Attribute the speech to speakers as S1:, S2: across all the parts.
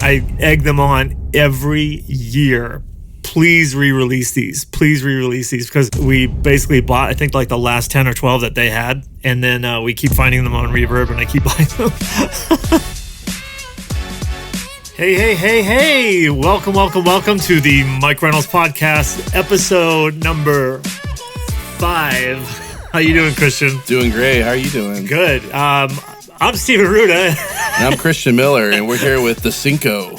S1: I egg them on every year. Please re-release these. Because we basically bought, I think, like the last 10 or 12 that they had. And then we keep finding them on Reverb and I keep buying them. Hey. Welcome to the Mike Reynolds Podcast, episode number 5. How you doing, Christian?
S2: Doing great. How are you doing?
S1: Good. I'm Steven Ruda.
S2: And I'm Christian Miller, and we're here with the Cinco.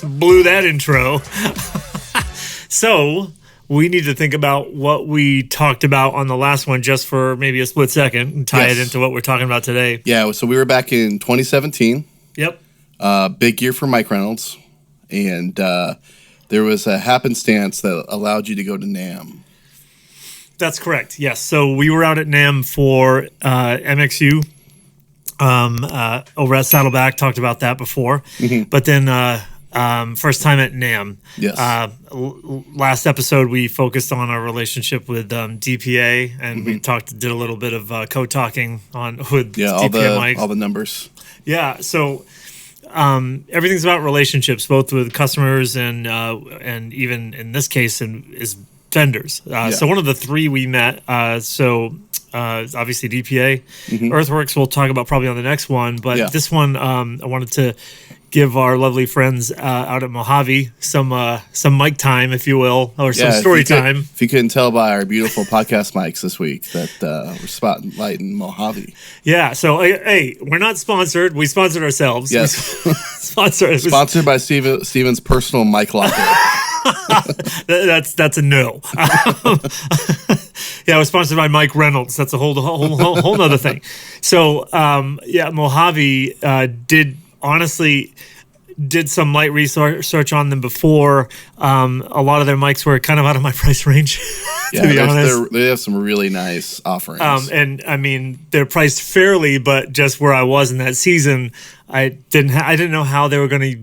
S1: Blew that intro. So we need to think about what we talked about on the last one just for maybe a split second and tie it into what we're talking about today.
S2: Yeah, so we were back in 2017.
S1: Yep.
S2: Big year for Mike Reynolds. And there was a happenstance that allowed you to go to NAMM.
S1: That's correct. Yes. So we were out at NAMM for MXU. Over at Saddleback, talked about that before. Mm-hmm. But then first time at NAMM.
S2: Yes.
S1: Last episode, we focused on our relationship with DPA, and we did a little bit of code-talking with DPA Mike.
S2: All the numbers.
S1: Yeah, so everything's about relationships, both with customers and even in this case is vendors. So one of the three we met, obviously DPA. Earthworks we'll talk about probably on the next one, but this one I wanted to give our lovely friends out at Mojave some mic time, if you will, or some story time.
S2: If you couldn't tell by our beautiful podcast mics this week that we're spotlighting Mojave.
S1: Yeah, so hey, we're not sponsored. We sponsored ourselves.
S2: Yes. Sponsored by Steven's personal mic locker.
S1: That's a no. Yeah, I was sponsored by Mike Reynolds. That's a whole nother thing. So Mojave did some light research on them before. A lot of their mics were kind of out of my price range, to be honest.
S2: They have some really nice offerings.
S1: And I mean, they're priced fairly, but just where I was in that season, I didn't know how they were going to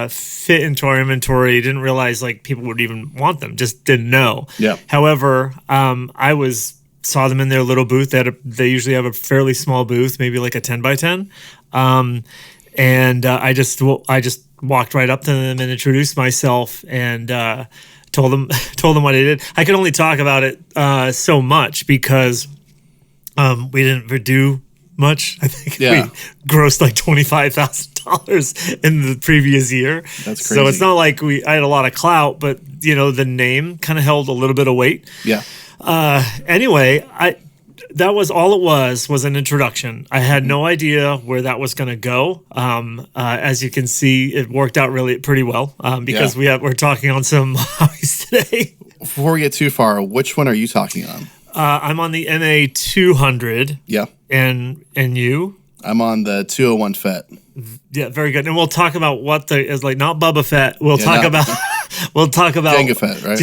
S1: fit into our inventory. Didn't realize like people would even want them. Just didn't know.
S2: Yeah.
S1: However, I saw them in their little booth. They usually have a fairly small booth, maybe like a 10 by 10. And I just walked right up to them and introduced myself and told them what I did. I could only talk about it so much because we didn't do much. I think we grossed like $25,000 in the previous year.
S2: That's crazy. So
S1: it's not like I had a lot of clout, but the name kind of held a little bit of weight.
S2: Yeah.
S1: Anyway, that was all it was an introduction. I had no idea where that was going to go. As you can see, it worked out really pretty well because we're talking on some hobbies today.
S2: Before we get too far, which one are you talking on?
S1: I'm on the MA 200.
S2: Yeah.
S1: And you?
S2: I'm on the 201 FET.
S1: Yeah, very good. And we'll talk about what is like, not Bubba Fett. We'll talk about
S2: Jenga Fett, right?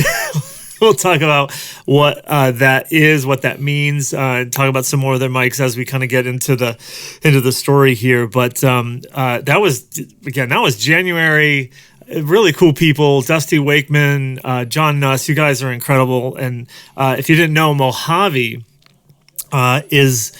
S1: We'll talk about what that is, what that means, talk about some more of their mics as we kind of get into the story here. But that was January. Really cool people, Dusty Wakeman, John Nuss. You guys are incredible. And if you didn't know, Mojave is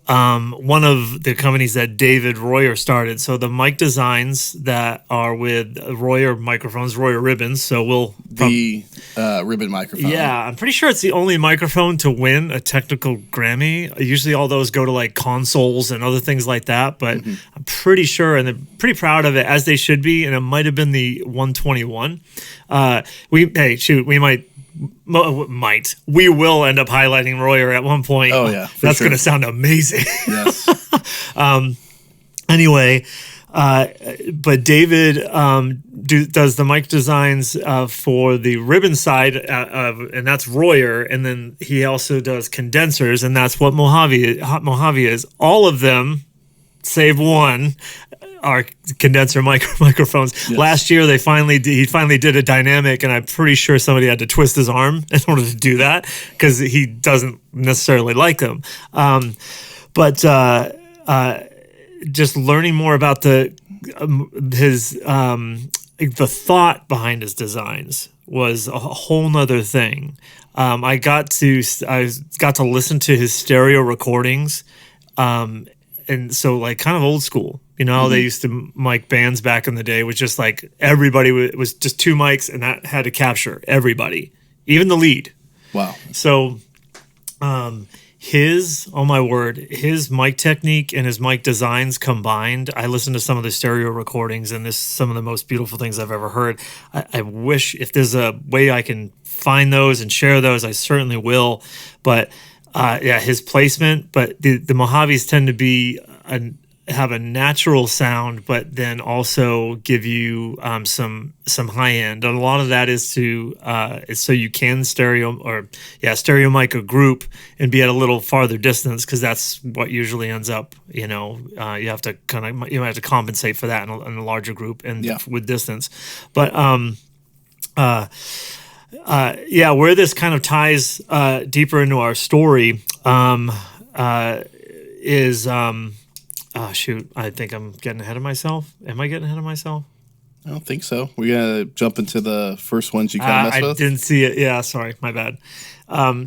S1: one of the companies that David Royer started. So the mic designs that are with Royer microphones, Royer ribbons. So
S2: the ribbon microphone.
S1: Yeah, I'm pretty sure it's the only microphone to win a technical Grammy. Usually all those go to like consoles and other things like that. But I'm pretty sure, and they're pretty proud of it, as they should be. And it might have been the 121. We will end up highlighting Royer at one point.
S2: Oh yeah,
S1: that's going to sound amazing.
S2: Yes.
S1: Anyway, but David does the mic designs for the ribbon side, and that's Royer, and then he also does condensers, and that's what Mojave is. All of them, save one, are condenser microphones. Yes. Last year he finally did a dynamic, and I'm pretty sure somebody had to twist his arm in order to do that because he doesn't necessarily like them. But just learning more about the thought behind his designs was a whole nother thing. I got to listen to his stereo recordings, and so like kind of old school. You know, how they used to mic bands back in the day, was just like everybody was just 2 mics, and that had to capture everybody, even the lead.
S2: Wow.
S1: So, oh my word, his mic technique and his mic designs combined. I listened to some of the stereo recordings, and this is some of the most beautiful things I've ever heard. I wish if there's a way I can find those and share those, I certainly will. But yeah, his placement. But the Mojaves tend to be have a natural sound, but then also give you some high end. And a lot of that is is so you can stereo mic a group and be at a little farther distance, because that's what usually ends up. You know, you have to have to compensate for that in a larger group and with distance. But where this kind of ties deeper into our story is. Oh, shoot. I think I'm getting ahead of myself. Am I getting ahead of myself?
S2: I don't think so. We're going to jump into the first ones you kind of messed with?
S1: I didn't see it. Yeah, sorry. My bad.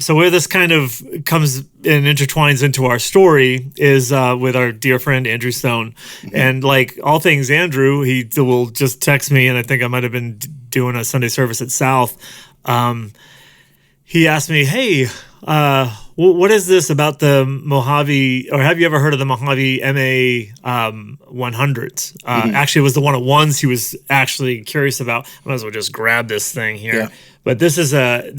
S1: So where this kind of comes and intertwines into our story is with our dear friend Andrew Stone. And like all things Andrew, he will just text me, and I think I might have been doing a Sunday service at South. He asked me, hey, what is this about the Mojave, or have you ever heard of the Mojave MA 100s? Actually, it was the 101s he was actually curious about. I might as well just grab this thing here. Yeah. But this is a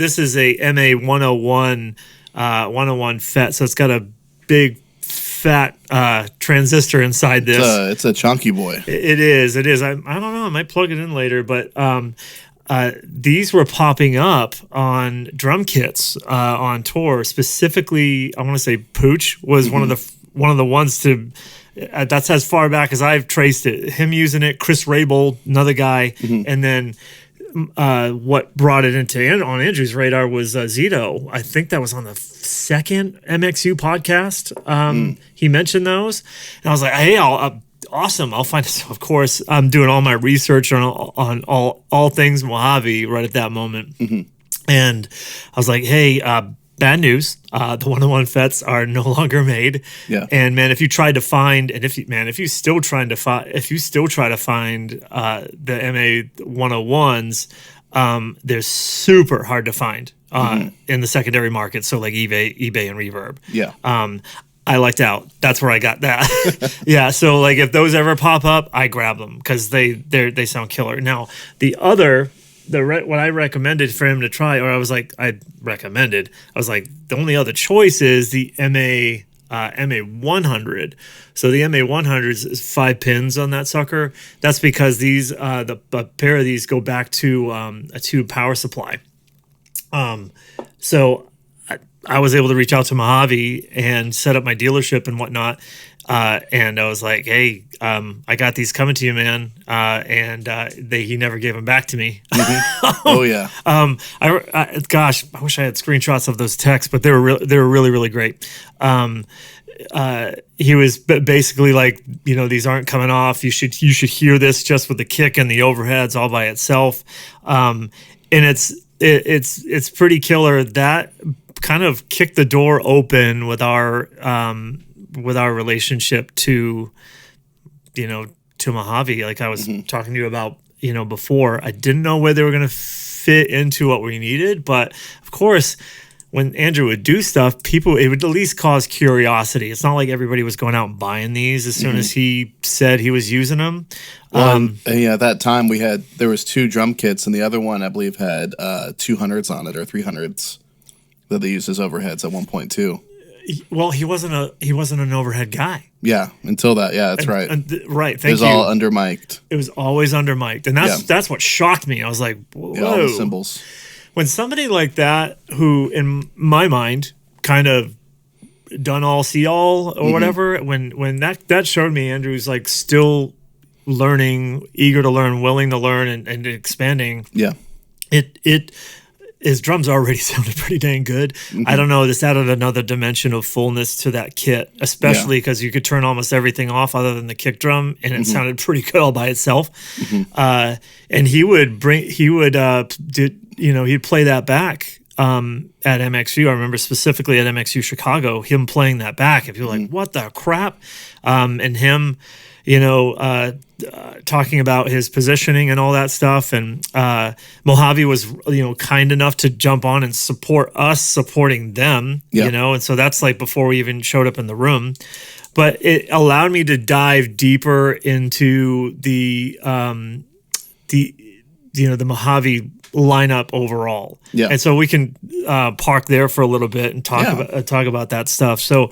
S1: MA 101 FET, so it's got a big fat transistor inside this.
S2: It's a chunky boy.
S1: It is. I don't know. I might plug it in later, but these were popping up on drum kits on tour. Specifically, I want to say Pooch was one of the ones to. That's as far back as I've traced it. Him using it, Chris Raybould, another guy, and then what brought it on Andrew's radar was Zito. I think that was on the second MXU podcast. He mentioned those, and I was like, hey, awesome. I'll find it. Of course, I'm doing all my research on all things Mojave right at that moment. And I was like, hey, bad news. The 101 FETs are no longer made. Yeah. And man, if you tried to find, and if you still try to find the MA 101s, they're super hard to find in the secondary market. So like eBay and Reverb. Yeah. I lucked out. That's where I got that. Yeah. So like if those ever pop up, I grab them because they sound killer. Now what I recommended for him to try, or I was like the only other choice is the MA 100. So the MA 100 is 5 pins on that sucker. That's because these a pair of these go back to a tube power supply. So I was able to reach out to Mojave and set up my dealership and whatnot. And I was like, hey, I got these coming to you, man. And he never gave them back to me.
S2: Oh, yeah.
S1: I wish I had screenshots of those texts, but they were really, really great. He was basically like, these aren't coming off. You should hear this just with the kick and the overheads all by itself. And it's pretty killer. That kind of kicked the door open with our relationship to Mojave. Like I was talking to you about, before. I didn't know where they were going to fit into what we needed, but of course, when Andrew would do stuff, it would at least cause curiosity. It's not like everybody was going out and buying these as soon as he said he was using them.
S2: Well, at that time there was 2 drum kits, and the other one I believe had 200s on it, or 300s that they used as overheads at 1.2.
S1: Well, he wasn't an overhead guy.
S2: Yeah, until that. Yeah, that's right.
S1: Right. Thank you.
S2: It was all under mic'd.
S1: It was always under mic'd, and that's what shocked me. I was like, whoa.
S2: Yeah, all the cymbals.
S1: When somebody like that, who in my mind kind of done all, see all, or whatever, when that showed me Andrew's like still learning, eager to learn, willing to learn, and expanding. Yeah. His drums already sounded pretty dang good. I don't know. This added another dimension of fullness to that kit, especially because you could turn almost everything off other than the kick drum, and it sounded pretty good all by itself. And he'd play that back at MXU. I remember specifically at MXU Chicago, him playing that back, and people were like, "What the crap?" And him talking about his positioning and all that stuff. And Mojave was, kind enough to jump on and support us supporting them, and so that's like before we even showed up in the room. But it allowed me to dive deeper into the Mojave lineup overall. Yeah. And so we can park there for a little bit and talk about that stuff. So,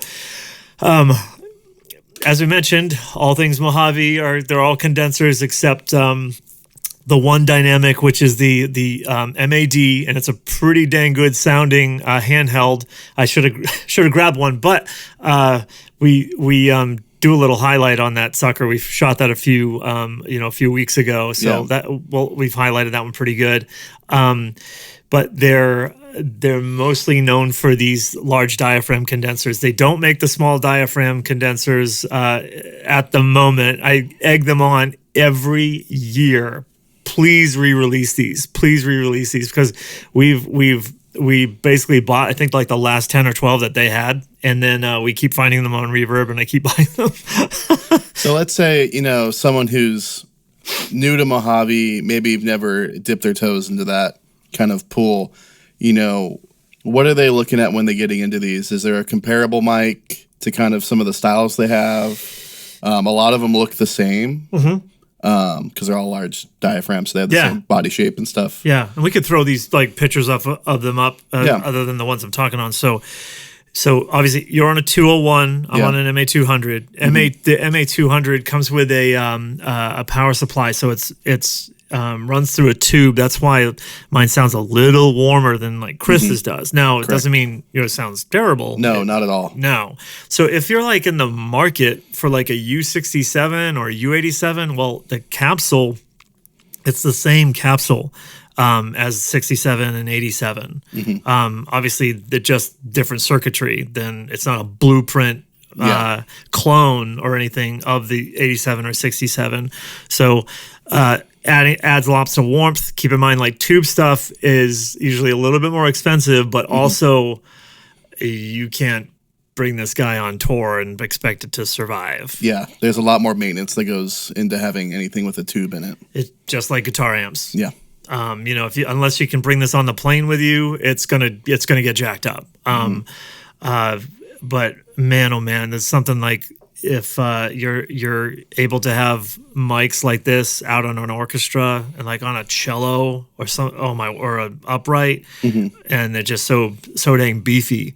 S1: as we mentioned, all things Mojave they're all condensers except the one dynamic, which is the MAD, and it's a pretty dang good sounding handheld. I should have grabbed one, but we do a little highlight on that sucker. We shot that a few weeks ago, so we've highlighted that one pretty good. But they're mostly known for these large diaphragm condensers. They don't make the small diaphragm condensers at the moment. I egg them on every year. Please re-release these. Because we basically bought, I think, like the last 10 or 12 that they had, and then we keep finding them on Reverb, and I keep buying them.
S2: So let's say, someone who's new to Mojave, maybe you've never dipped their toes into that kind of pool, what are they looking at when they're getting into these? Is there a comparable mic to kind of some of the styles they have? A lot of them look the same. Mm-hmm. Because they're all large diaphragms, so they have the same body shape and stuff. Yeah, and we could throw these like pictures of them up, other than the ones I'm talking on. So obviously you're on a 201. I'm on an MA 200. Mm-hmm. The MA 200 comes with a power supply, so it's runs through a tube. That's why mine sounds a little warmer than like Chris's does. Now, it doesn't mean yours sounds terrible. No, not at all.
S1: No. So if you're like in the market for like a U67 or a U87, well, the capsule, it's the same capsule as 67 and 87. Mm-hmm. Obviously, they're just different circuitry. Then it's not a blueprint clone or anything of the 87 or 67. So adds lots of warmth. Keep in mind, like tube stuff is usually a little bit more expensive, but also you can't bring this guy on tour and expect it to survive.
S2: Yeah, there's a lot more maintenance that goes into having anything with a tube in it. It's
S1: just like guitar amps.
S2: Yeah.
S1: Unless you can bring this on the plane with you, it's gonna get jacked up. But man, oh man, there's something like if you're able to have mics like this out on an orchestra and like on a cello or or an upright, and they're just so dang beefy.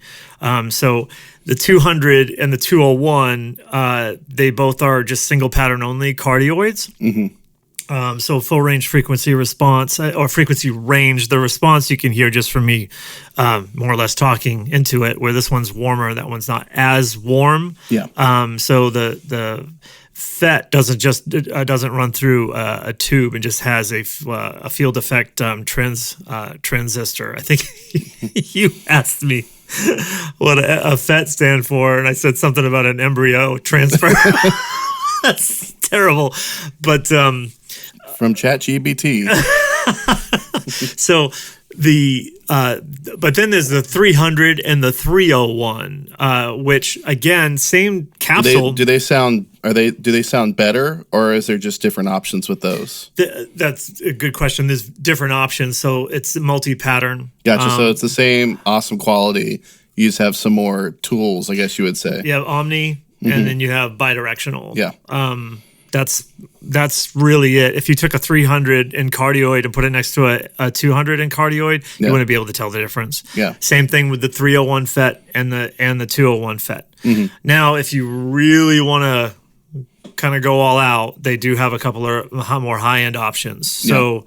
S1: So the 200 and the 201, they both are just single pattern only cardioids. Mm-hmm. So full range frequency response or frequency range, the response you can hear just from me more or less talking into it, where this one's warmer, that one's not as warm. Yeah. So the FET doesn't run through a tube and just has a field effect transistor. I think you asked me what a FET stand for, and I said something about an embryo transfer. That's terrible, but
S2: from ChatGPT.
S1: So but then there's the 300 and the 301, which again, same capsule.
S2: Do they sound better, or is there just different options with those?
S1: That's a good question. There's different options, so it's multi-pattern.
S2: Gotcha. So it's the same awesome quality. You just have some more tools, I guess you would say.
S1: You have Omni, and then you have bidirectional. Yeah. That's really it. If you took a 300 in cardioid and put it next to a 200 in cardioid, you wouldn't be able to tell the difference. Yeah. Same thing with the 301 FET and the 201 FET. Mm-hmm. Now, if you really want to kind of go all out, they do have a couple of more high-end options. So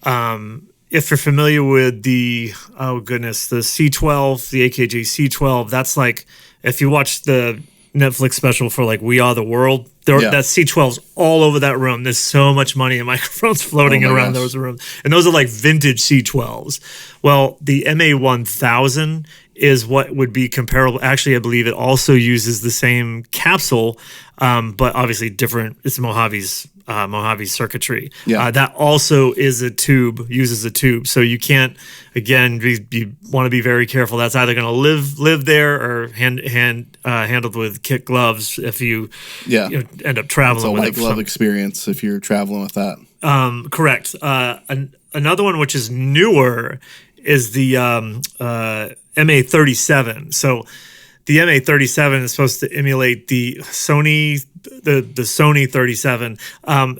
S1: if you're familiar with the C12, the AKG C12, that's like, if you watch the Netflix special for like We Are the World, that C12's all over that room. There's so much money in microphones floating around those rooms. And those are like vintage C12s. Well, the MA1000 is what would be comparable. Actually, I believe it also uses the same capsule, but obviously different. It's Mojave's Mojave circuitry.
S2: Yeah.
S1: That also is uses a tube. So you can't, again, you want to be very careful. That's either going to live there or handled with kit gloves if you, end up traveling
S2: it's a
S1: with
S2: white glove experience if you're traveling with that.
S1: Correct. Another one which is newer is the MA37. So the MA37 is supposed to emulate the Sony 37.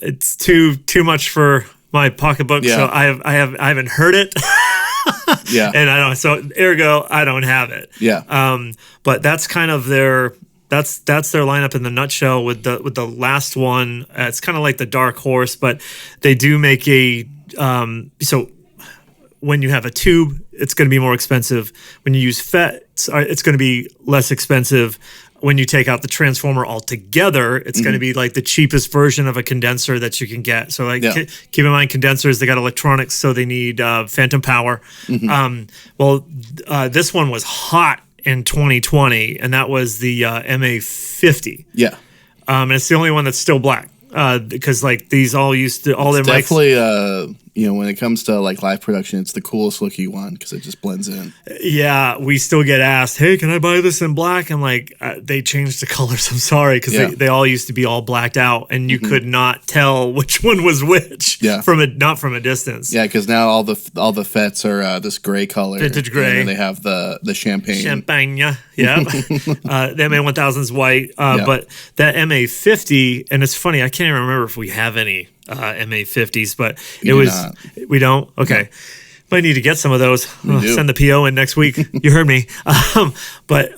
S1: It's too much for my pocketbook, so I haven't heard it. And I don't. So ergo, I don't have it. But that's kind of their. That's their lineup in the nutshell. With the last one, it's kind of like the dark horse, but they do make a so. When you have a tube, it's going to be more expensive. When you use FETs, it's going to be less expensive. When you take out the transformer altogether, it's going to be like the cheapest version of a condenser that you can get. So keep in mind, condensers, they got electronics, so they need phantom power. This one was hot in 2020, and that was the MA50. And it's the only one that's still black. Because like these all used to all their mics.
S2: Definitely, when it comes to like live production, it's the coolest looking one because it just blends in.
S1: Yeah, we still get asked, "Hey, can I buy this in black?" I'm like, they changed the colors. I'm sorry, because they all used to be all blacked out, and you could not tell which one was which. Not from a distance.
S2: Yeah, because now all the FETs are this gray color,
S1: vintage gray.
S2: And they have the champagne.
S1: Yeah. The MA1000 is white, but that MA50, and it's funny, I can't even remember if we have any MA50s, but we don't. Okay. No. Might need to get some of those. Send the PO in next week. You heard me. But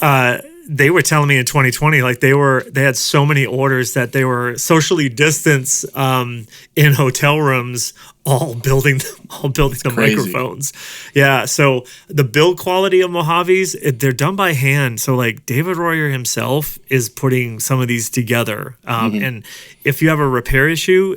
S1: they were telling me in 2020, like they had so many orders that they were socially distanced in hotel rooms, all building the microphones. Yeah. So the build quality of Mojaves, they're done by hand. So like David Royer himself is putting some of these together. And if you have a repair issue,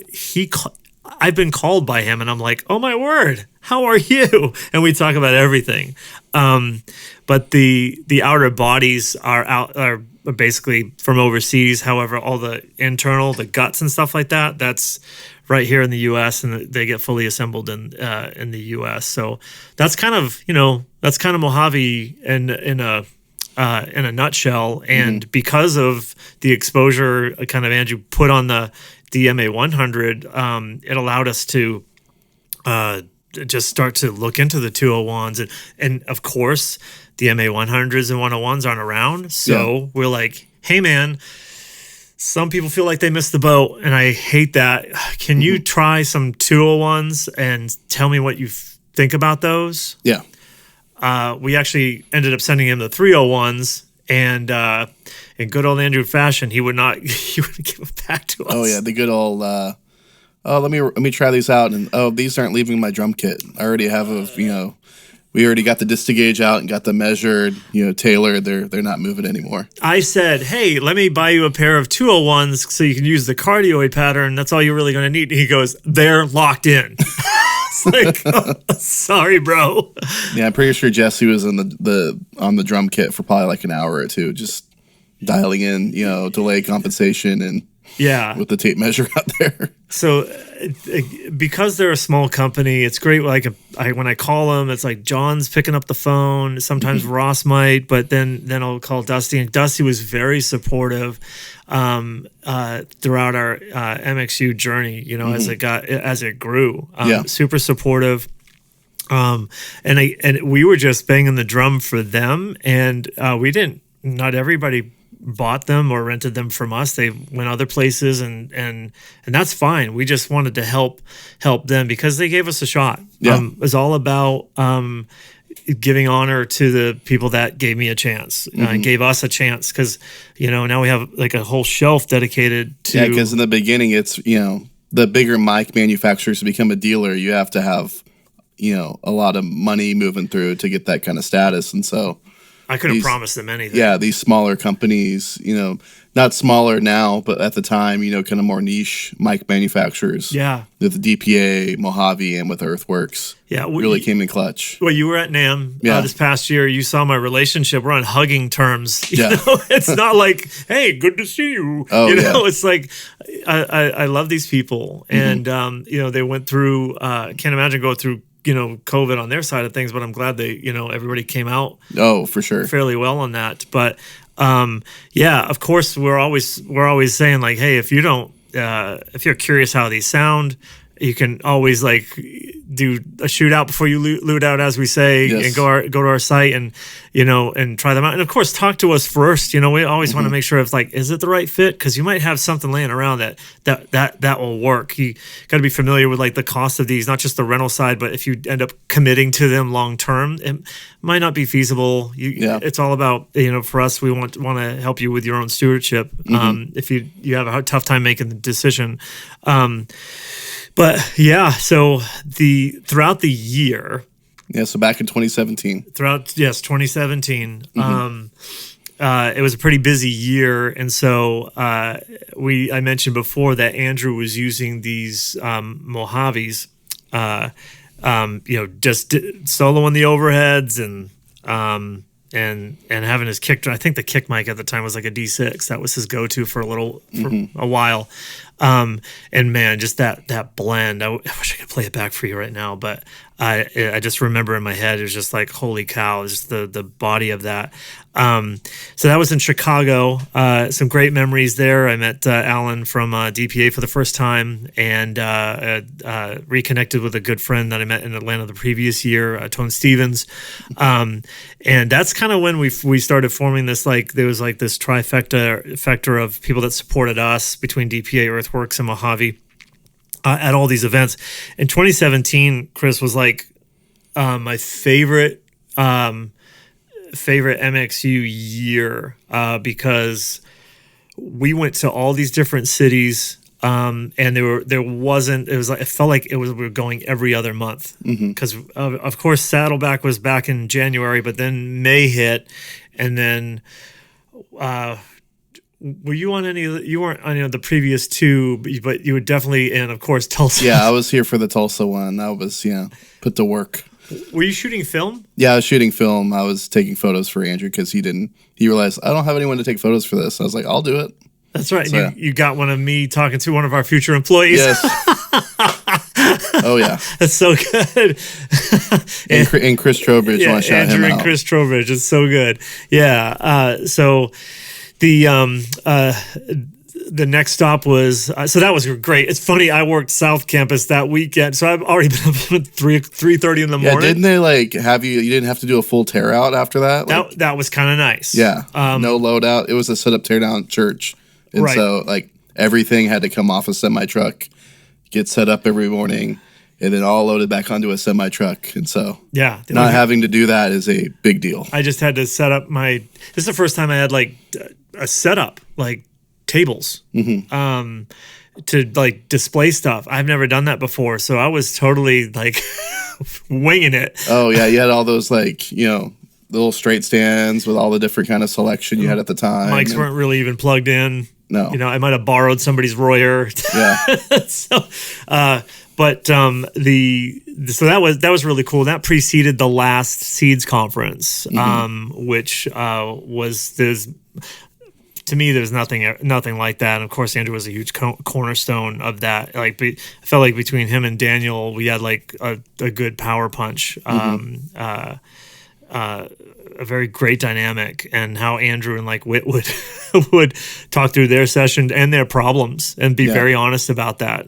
S1: I've been called by him and I'm like, oh my word, how are you? And we talk about everything. But the outer bodies are basically from overseas. However, all the internal, the guts and stuff like that, that's right here in the U.S. and they get fully assembled in the U.S. So that's kind of Mojave in a nutshell. And because of the exposure, kind of Andrew put on the MA100, it allowed us to just start to look into the 201s and of course the MA100s and 101s aren't around, so we're like, hey man, some people feel like they missed the boat and I hate that. Can you try some 201s and tell me what you think about those? We actually ended up sending him the 301s, and in good old Andrew fashion, he wouldn't give them back to us.
S2: Oh yeah, the good old let me try these out, and these aren't leaving my drum kit. I already have we already got the distance gauge out and got them measured, tailored. They're not moving anymore.
S1: I said, hey, let me buy you a pair of 201s so you can use the cardioid pattern. That's all you're really going to need. He goes, they're locked in. It's like, oh, sorry, bro.
S2: Yeah, I'm pretty sure Jesse was on the drum kit for probably like an hour or two, just dialing in, delay compensation and with the tape measure out there.
S1: So because they're a small company, it's great. Like when I call them, it's like John's picking up the phone. Sometimes Ross might, but then I'll call Dusty, and Dusty was very supportive throughout our MXU journey. As it grew, super supportive. And we were just banging the drum for them, and not everybody bought them or rented them from us. They went other places, and that's fine. We just wanted to help them because they gave us a shot. It was all about giving honor to the people that gave me a chance, gave us a chance, because now we have like a whole shelf dedicated to.
S2: Yeah, because in the beginning, it's the bigger mic manufacturers to become a dealer, you have to have a lot of money moving through to get that kind of status, and so.
S1: I couldn't promise them anything.
S2: Yeah, these smaller companies, not smaller now, but at the time, kind of more niche mic manufacturers.
S1: Yeah.
S2: With the DPA, Mojave, and with Earthworks.
S1: Yeah.
S2: Really came in clutch.
S1: Well, you were at NAMM this past year. You saw my relationship. We're on hugging terms. It's not like, hey, good to see you. It's like, I love these people. And, they went through, can't imagine going through, COVID on their side of things, but I'm glad they, everybody came out.
S2: Oh, for sure.
S1: Fairly well on that. But, of course, we're always saying like, hey, if you're curious how these sound, you can always like do a shootout before you loot out, as we say, and go to our site and and try them out. And of course, talk to us first. We always want to make sure if like, is it the right fit? Because you might have something laying around that will work. You got to be familiar with like the cost of these, not just the rental side, but if you end up committing to them long term, it might not be feasible. It's all about for us, we want to help you with your own stewardship. If you have a tough time making the decision. But so throughout the year.
S2: Yeah, so back in 2017.
S1: 2017. It was a pretty busy year, and so I mentioned before that Andrew was using these Mojaves, just soloing the overheads and having his kick. I think the kick mic at the time was like a D6. That was his go-to for a while. And man, just that blend. I wish I could play it back for you right now, but I just remember in my head, it was just like, holy cow, just the body of that. So that was in Chicago. Some great memories there. I met Alan from DPA for the first time and reconnected with a good friend that I met in Atlanta the previous year, Tone Stevens. And that's kind of when we started forming this, like, there was like this trifecta of people that supported us between DPA, Earthworks, and Mojave. At all these events. In 2017, Chris, was like my favorite MXU year because we went to all these different cities, and it felt like we were going every other month because of course Saddleback was back in January, but then May hit, and then were you on any? You weren't on the previous two, but you were definitely in, of course, Tulsa.
S2: Yeah, I was here for the Tulsa one. That was put to work.
S1: Were you shooting film?
S2: Yeah, I was shooting film. I was taking photos for Andrew because he realized I don't have anyone to take photos for this. I was like, I'll do it.
S1: That's right. So, you got one of me talking to one of our future employees.
S2: Yes. Oh yeah,
S1: that's so good.
S2: and Chris Trowbridge, want to shout
S1: Andrew
S2: him out.
S1: And Chris Trowbridge, it's so good. Yeah. So the next stop was so that was great. It's funny, I worked South Campus that weekend, so I've already been up at 3:30 in the morning.
S2: Didn't they like have you didn't have to do a full tear out after that? Like,
S1: that was kind of nice.
S2: Yeah, no load out. It was a set up tear down church, and so like everything had to come off a semi truck, get set up every morning, and then all loaded back onto a semi truck. And so not having to do that is a big deal.
S1: I just had to set up this is the first time I had like a setup, like tables, to like display stuff. I've never done that before, so I was totally like winging it.
S2: Oh yeah, you had all those like the little straight stands with all the different kind of selection you had at the time.
S1: Mics weren't really even plugged in.
S2: No,
S1: I might have borrowed somebody's Royer.
S2: Yeah.
S1: So that was really cool. That preceded the last Seeds conference, which was to me, there's nothing like that. And of course, Andrew was a huge cornerstone of that. Like, I felt like between him and Daniel, we had like a good power punch. A very great dynamic, and how Andrew and like Whit would talk through their session and their problems and be very honest about that.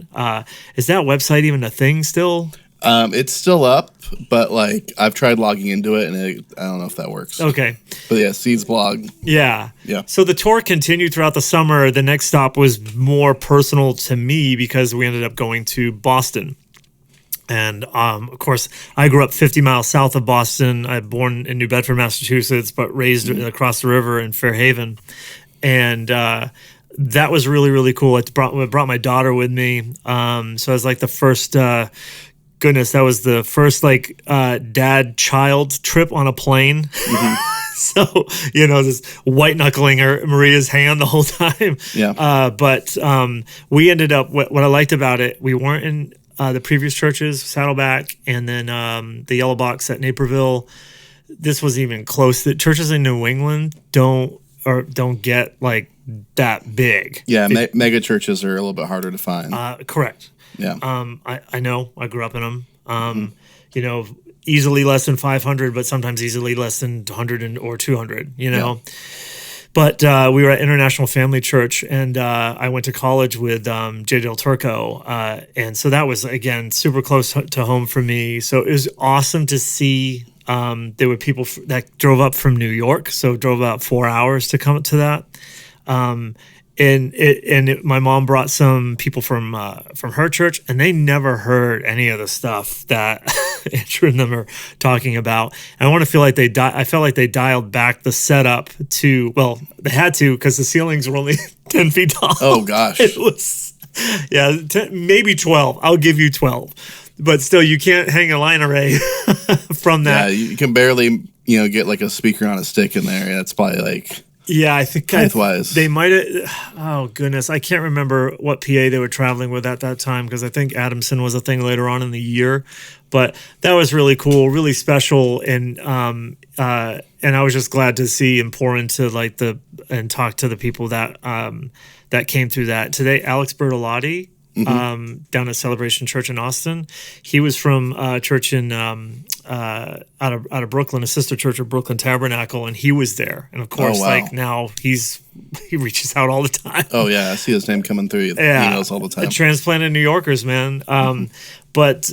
S1: Is that website even a thing still?
S2: It's still up, but like I've tried logging into it, and I don't know if that works.
S1: Okay.
S2: But yeah, Seeds blog.
S1: Yeah.
S2: Yeah.
S1: So the tour continued throughout the summer. The next stop was more personal to me because we ended up going to Boston. And, of course, I grew up 50 miles south of Boston. I was born in New Bedford, Massachusetts, but raised across the river in Fairhaven. And that was really, really cool. I brought my daughter with me. So I was like the first... that was the first like dad-child trip on a plane. So, just white knuckling Maria's hand the whole time.
S2: Yeah.
S1: But we ended up, what I liked about it, we weren't in the previous churches, Saddleback, and then the Yellow Box at Naperville. This wasn't even close. The churches in New England don't get like that big.
S2: Yeah, mega churches are a little bit harder to find.
S1: Correct.
S2: Yeah.
S1: I know. I grew up in them. Easily less than 500, but sometimes easily less than 100 or 200.
S2: Yeah.
S1: But we were at International Family Church, and I went to college with Jay Del Turco, and so that was again super close to home for me. So it was awesome to see. There were people that drove up from New York, so drove about 4 hours to come to that. My mom brought some people from her church, and they never heard any of the stuff that Andrew and them are talking about. And I want to feel like I felt like they dialed back the setup to, well, they had to because the ceilings were only 10 feet tall.
S2: Oh gosh,
S1: it was, maybe 12. I'll give you 12, but still, you can't hang a line array from that.
S2: Yeah, you can barely, get like a speaker on a stick in there. That's probably like.
S1: Yeah, I think they might have. Oh goodness, I can't remember what PA they were traveling with at that time because I think Adamson was a thing later on in the year. But that was really cool, really special, and I was just glad to see and pour into and talk to the people that that came through that today. Alex Bertolotti. Down at Celebration Church in Austin. He was from a church in out of Brooklyn, a sister church of Brooklyn Tabernacle, and he was there. And of course, now he reaches out all the time.
S2: Oh yeah, I see his name coming through emails all the time.
S1: Transplanted New Yorkers, man. But what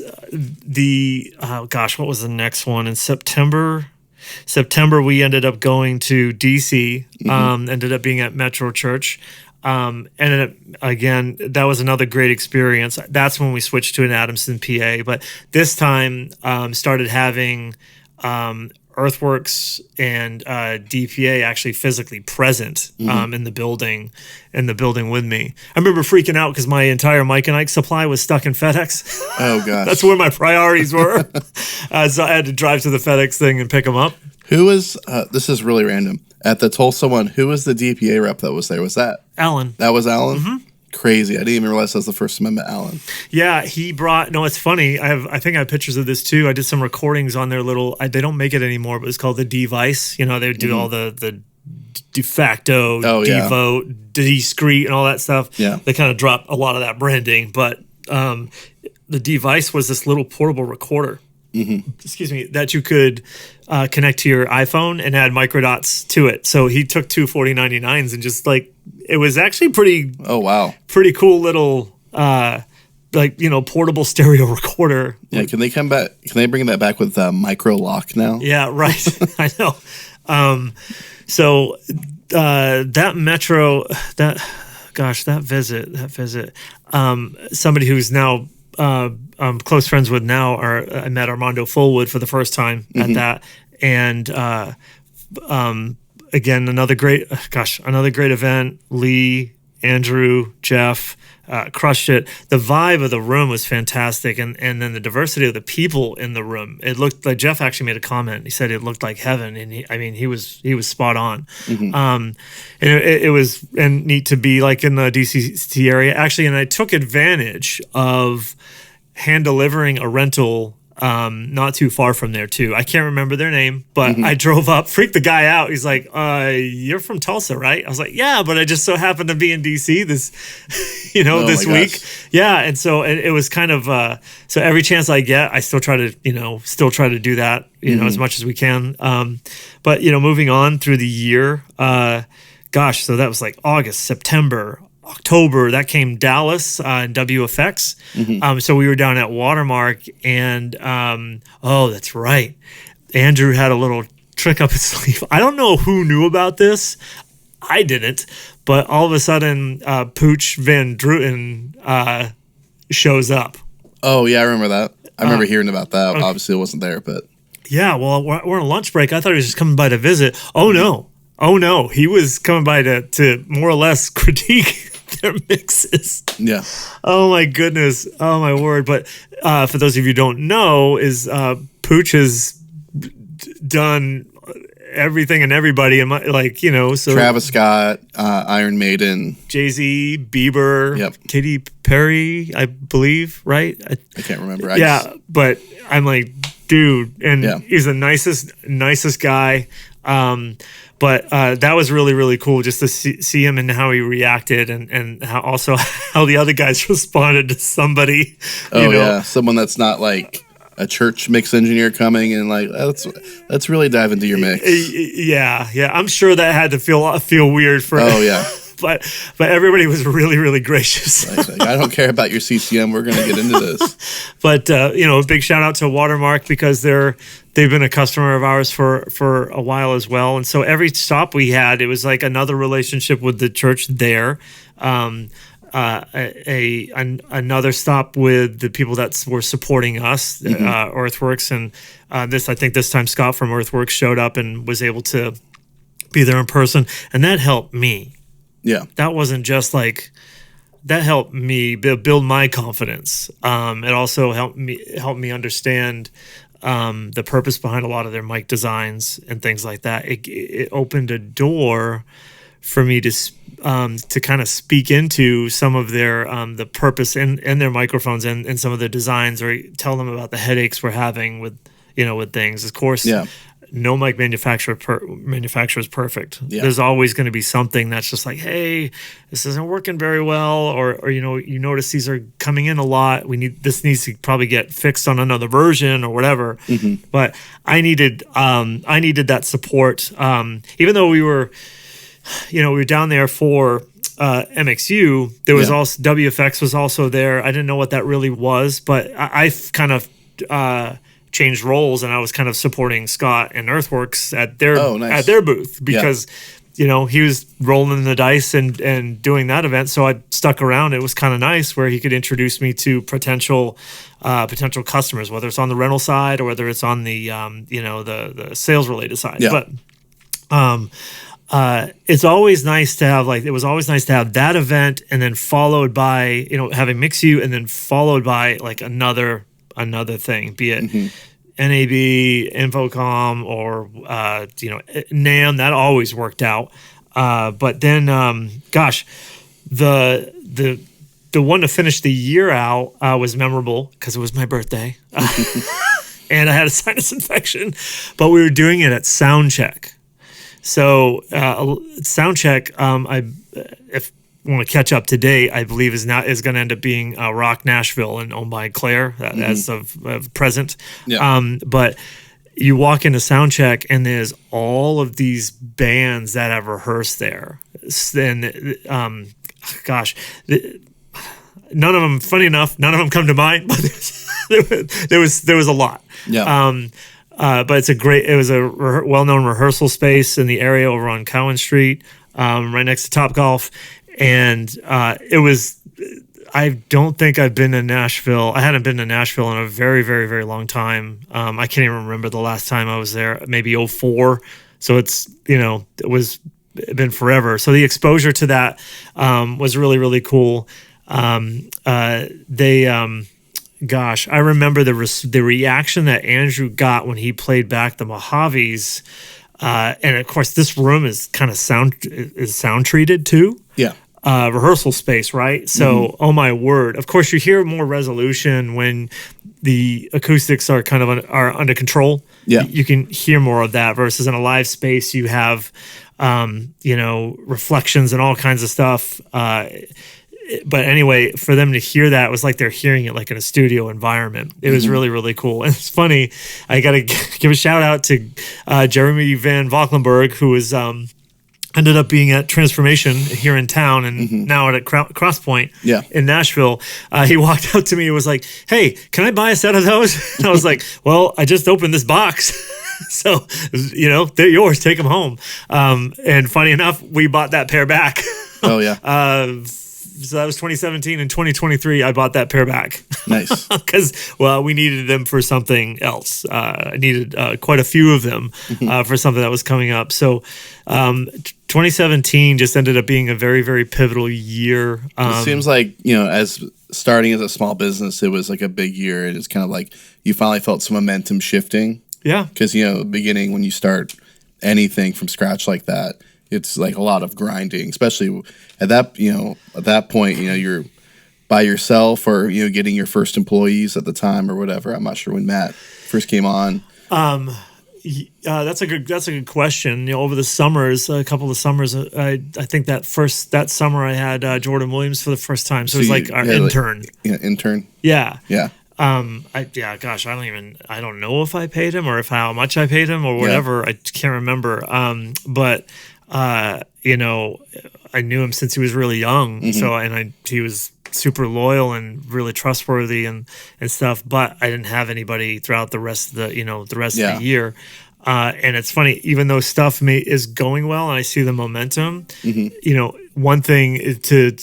S1: was the next one in September? We ended up going to DC. Ended up being at Metro Church. And then again, that was another great experience. That's when we switched to an Adamson PA, but this time started having Earthworks and DPA actually physically present in the building with me. I remember freaking out because my entire Mike and Ike supply was stuck in FedEx.
S2: Oh gosh,
S1: that's where my priorities were. So I had to drive to the FedEx thing and pick them up.
S2: Who was? This is really random. At the Tulsa one, who was the DPA rep that was there? Was that
S1: Alan?
S2: That was Alan? Crazy. I didn't even realize that was the First Amendment Alan. Yeah,
S1: he brought, no, it's funny. I think I have pictures of this too. I did some recordings on their they don't make it anymore, but it's called the Device. They would do all the de facto, devote, discreet, and all that stuff.
S2: Yeah.
S1: They kind of dropped a lot of that branding, but the Device was this little portable recorder. Excuse me, that you could connect to your iPhone and add microdots to it. So he took two 4099s and just it was actually pretty.
S2: Oh wow,
S1: pretty cool little portable stereo recorder.
S2: Yeah, can they come back? Can they bring that back with micro lock now?
S1: Yeah, right. I know. So that Metro, that visit. Somebody who's now. I'm close friends with now. I met Armando Fullwood for the first time at that, and again another great event. Lee, Andrew, Jeff crushed it. The vibe of the room was fantastic, and then the diversity of the people in the room. It looked like Jeff actually made a comment. He said it looked like heaven, and he was spot on. And it was neat to be in the DCT area actually, and I took advantage of hand delivering a rental not too far from there too. I can't remember their name, but I drove up, freaked the guy out. He's like, you're from Tulsa, right? I was like, yeah, but I just so happened to be in DC this week. Gosh. Yeah. And so it was kind of, so every chance I get, I still try to do that, as much as we can. But moving on through the year, so that was August, September, October, that came Dallas and WFX. So we were down at Watermark, and that's right. Andrew had a little trick up his sleeve. I don't know who knew about this. I didn't, but all of a sudden, Pooch Van Druten shows up. Oh
S2: yeah, I remember that. I remember hearing about that. Okay. Obviously, it wasn't there, but
S1: yeah. Well, we're on a lunch break. I thought he was just coming by to visit. Oh no, he was coming by to more or less critique their mixes.
S2: Yeah.
S1: Oh my goodness. Oh my word. But for those of you who don't know, is Pooch has done everything and everybody, and so
S2: Travis Scott, Iron Maiden,
S1: Jay-Z, Bieber,
S2: Yep.
S1: Katy Perry, I believe, right?
S2: I can't remember.
S1: But I'm like, dude, and
S2: Yeah.
S1: he's the nicest guy. But that was really, really cool just to see him and how he reacted, and how the other guys responded to somebody.
S2: Yeah, someone that's not like a church mix engineer coming and like, let's really dive into your mix.
S1: Yeah. I'm sure that had to feel weird for.
S2: Oh yeah.
S1: But everybody was really, really gracious.
S2: Like, I don't care about your CCM. We're going to get into this.
S1: But a big shout out to Watermark, because they've been a customer of ours for a while as well. And so every stop we had, it was like another relationship with the church there. Another stop with the people that were supporting us, Earthworks, and I think this time Scott from Earthworks showed up and was able to be there in person, and that helped me.
S2: Yeah,
S1: that wasn't just like that helped me build my confidence. It also helped me understand the purpose behind a lot of their mic designs and things like that. It opened a door for me to kind of speak into some of their the purpose in their microphones and some of their designs, or tell them about the headaches we're having with things. Of course, no mic manufacturer is perfect. Yeah. There's always going to be something that's just like, hey, this isn't working very well, or you notice these are coming in a lot. This needs to probably get fixed on another version or whatever. Mm-hmm. But I needed that support, even though we were down there for MXU. There was also WFX was also there. I didn't know what that really was, but I've kind of changed roles, and I was kind of supporting Scott and Earthworks at their booth, because he was rolling the dice and doing that event. So I stuck around. It was kind of nice where he could introduce me to potential customers, whether it's on the rental side or whether it's on the the sales related side. Yeah. But it's always nice to have that event, and then followed by having MixU, and then followed by like another thing, be it NAB, Infocom, or NAM. That always worked out. But then, the one to finish the year out was memorable because it was my birthday, and I had a sinus infection. But we were doing it at Soundcheck. So Soundcheck, if you want to catch up to date, I believe is going to end up being Rock Nashville and owned by Claire as of present. Yeah. But you walk into Soundcheck and there's all of these bands that have rehearsed there. And none of them, funny enough, none of them come to mind, but there was a lot. Yeah. But it was a well-known rehearsal space in the area over on Cowan Street, right next to Topgolf. And I don't think I've been to Nashville. I hadn't been to Nashville in a very, very, very long time. I can't even remember the last time I was there, maybe 2004. So it's, it's been forever. So the exposure to that was really, really cool. I remember the reaction that Andrew got when he played back the Mojaves. And of course, this room is kind of sound treated too. Yeah. Rehearsal space, right? So, oh my word! Of course, you hear more resolution when the acoustics are kind of are under control. Yeah, you can hear more of that versus in a live space. You have, reflections and all kinds of stuff. But anyway, for them to hear that, it was like they're hearing it like in a studio environment. It was really, really cool. And it's funny. I got to give a shout out to Jeremy Van Valkenburg, who was ended up being at Transformation here in town and now at Crosspoint in Nashville. He walked out to me and was like, hey, can I buy a set of those? And I was like, well, I just opened this box. So, they're yours. Take them home. And funny enough, we bought that pair back. Oh, yeah. So that was 2017. In 2023, I bought that pair back. Nice. Because, we needed them for something else. I needed quite a few of them for something that was coming up. So 2017 just ended up being a very, very pivotal year.
S2: It seems like, as starting as a small business, it was like a big year. And it's kind of like you finally felt some momentum shifting. Yeah. Because, the beginning when you start anything from scratch like that, it's like a lot of grinding, especially at that point, you're by yourself or, getting your first employees at the time or whatever. I'm not sure when Matt first came on.
S1: That's a good question. Over the summers, a couple of summers, I think that summer I had Jordan Williams for the first time. So it was like our intern.
S2: Intern.
S1: Yeah.
S2: Yeah.
S1: I don't know if I paid him or how much I paid him or whatever. I can't remember. But I knew him since he was really young. Mm-hmm. So, he was super loyal and really trustworthy and stuff, but I didn't have anybody throughout the rest of the the year. And it's funny, even though stuff is going well and I see the momentum, one thing is to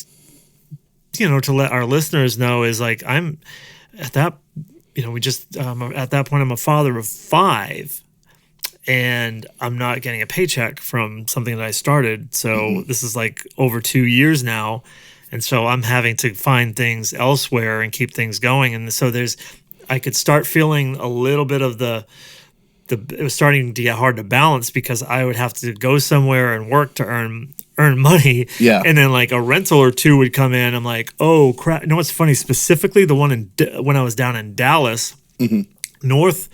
S1: let our listeners know is like, I'm at that, at that point, I'm a father of 5 and I'm not getting a paycheck from something that I started. So this is like over 2 years now. And so I'm having to find things elsewhere and keep things going. And so I could start feeling a little bit of it was starting to get hard to balance because I would have to go somewhere and work to earn money.
S2: Yeah.
S1: And then like a rental or two would come in. I'm like, oh crap. You know what's funny? Specifically the one when I was down in Dallas, North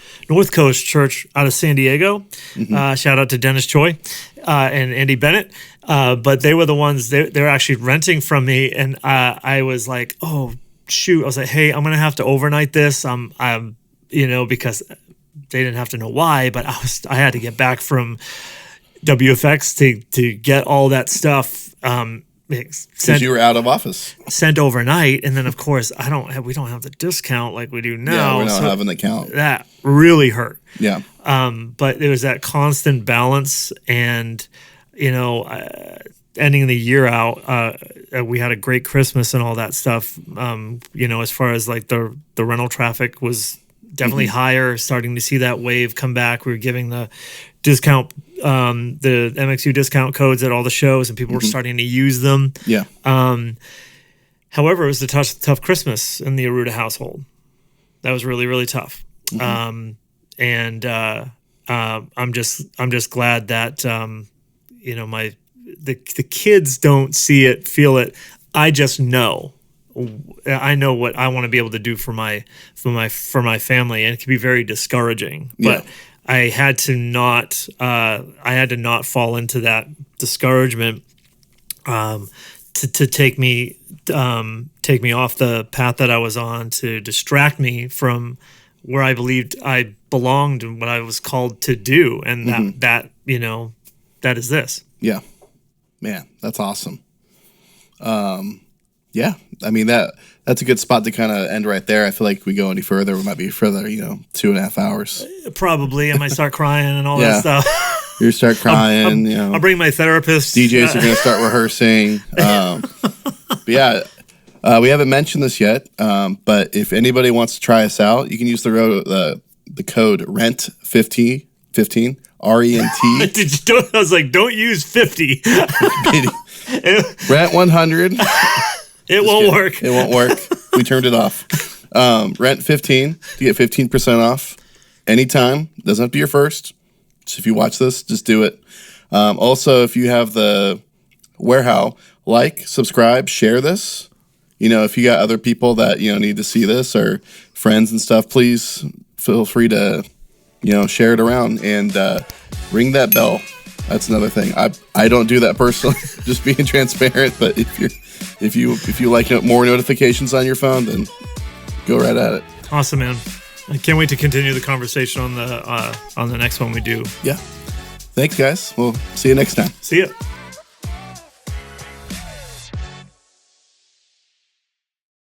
S1: Coast Church out of San Diego. Shout out to Dennis Choi and Andy Bennett. But they were the ones, they're actually renting from me. And I was like, oh, shoot. I was like, hey, I'm going to have to overnight this. I'm because they didn't have to know why, but I had to get back from WFX to get all that stuff
S2: because you were out of office.
S1: Sent overnight. And then, of course, we don't have the discount like we do now.
S2: Yeah, we're not having the account.
S1: That really hurt.
S2: Yeah.
S1: But there was that constant balance and, ending the year out, we had a great Christmas and all that stuff. As far as like the rental traffic was definitely higher, starting to see that wave come back. We were giving the discount, the MXU discount codes at all the shows and people were starting to use them.
S2: Yeah.
S1: However, it was a tough Christmas in the Aruda household. That was really, really tough. I'm just glad that, the kids don't see it, feel it. I just know. I know what I want to be able to do for my family, and it can be very discouraging. But I had to not fall into that discouragement to take me off the path that I was on, to distract me from where I believed I belonged and what I was called to do, and that is this.
S2: Yeah, man, that's awesome. Yeah, I mean that's a good spot to kind of end right there. I feel like if we go any further, we might be further, 2.5 hours.
S1: Probably, I might start crying and all that stuff.
S2: You start crying.
S1: I'll bring my therapist.
S2: DJs are going to start rehearsing. But yeah, we haven't mentioned this yet, but if anybody wants to try us out, you can use the code RENT15, RENT.
S1: I was like, don't use 50.
S2: Rent 100.
S1: It won't work.
S2: It won't work. We turned it off. Rent 15 to get 15% off anytime. Doesn't have to be your first. So if you watch this, just do it. Also, if you have the warehouse, subscribe, share this. If you got other people that need to see this or friends and stuff, please feel free to share it around and ring that bell. That's another thing. I don't do that personally, just being transparent. But if you like more notifications on your phone, then go right at it.
S1: Awesome, man. I can't wait to continue the conversation on the next one we do.
S2: Yeah. Thanks, guys. We'll see you next time.
S1: See ya.